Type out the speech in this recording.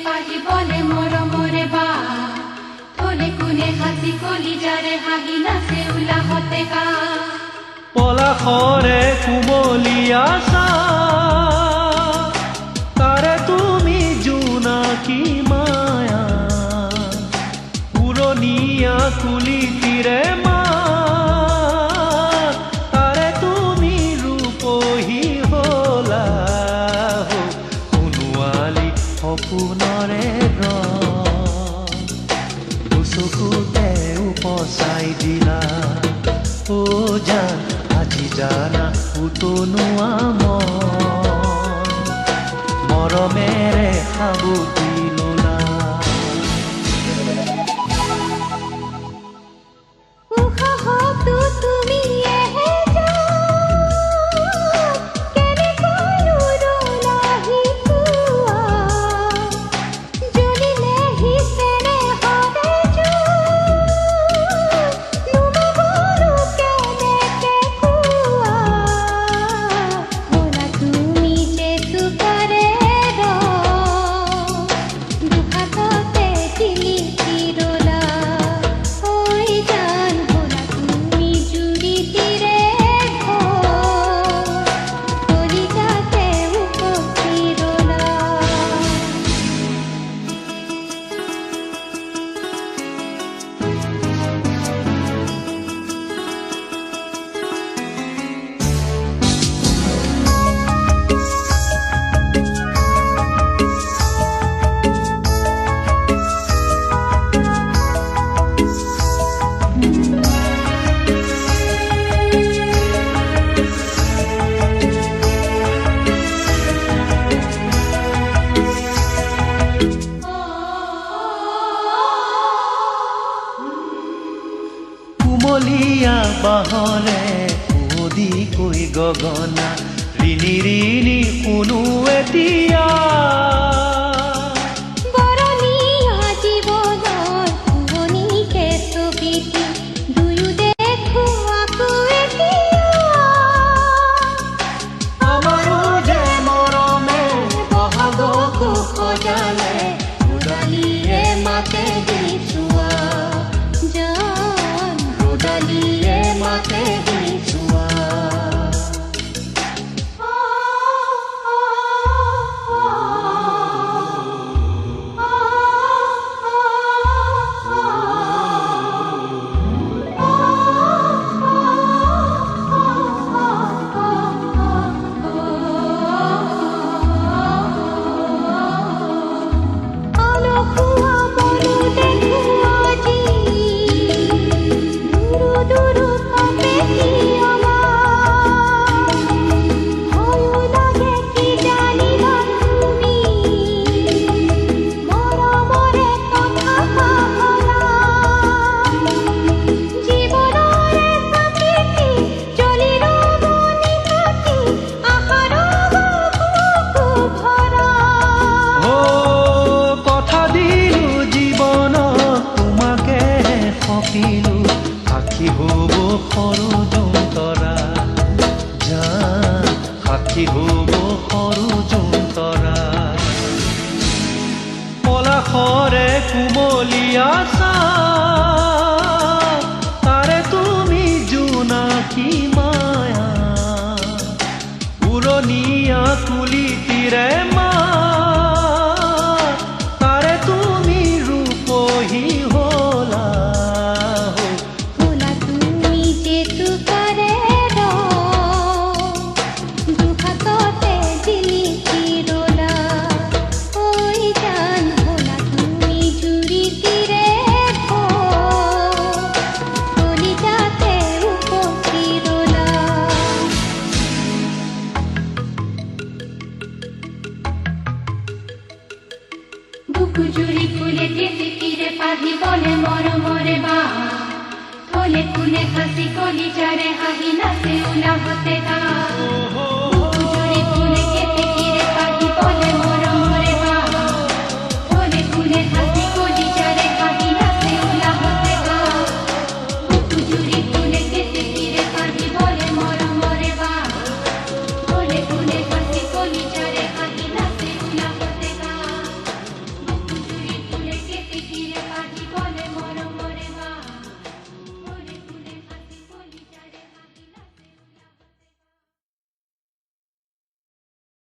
পাহি বলে মৰমৰে বা থলে কোনে হাসি কলি যাৰে হাঁহি নাচে উলাহতে গা পলাশৰে কুমলীয়া তাৰে তুমি জোনাকী মায়া পুৰণীয়া কুলিটিৰে মা তাৰে তুমি ৰূপহী হলা সোণোৱালী সপোনৰে চকুতে উপচাই দিলা ও জান আজি জানা উতনুৱা মৰমেৰে সাবুতি ললা কুমলীয়া বাহৰে কুদিকৈ গগনা ৰিণি ৰিণি শুনো এতিয়া আমাৰো যে মৰমে বহাগকো সজালে উদালিয়ে মাতে দিছোৱা ডালিয়ে মাতে দিছোৱা সাক্ষী হব সৰু জোন্তৰা সাক্ষী হব সৰু জোন্তৰা পলাশৰে কুমলীয়া তাৰে তুমি জোনাকী মায়া পুৰণীয়া কুলিটিৰে মা তাৰে তুমি ৰূপহী হলা বুকুজুৰি ফুলে কেঁচিকিৰে পাহি বলে মৰমৰে বা থলে কোনে হাসি কলি যাৰে হাঁহি নাচে উলাহতে গা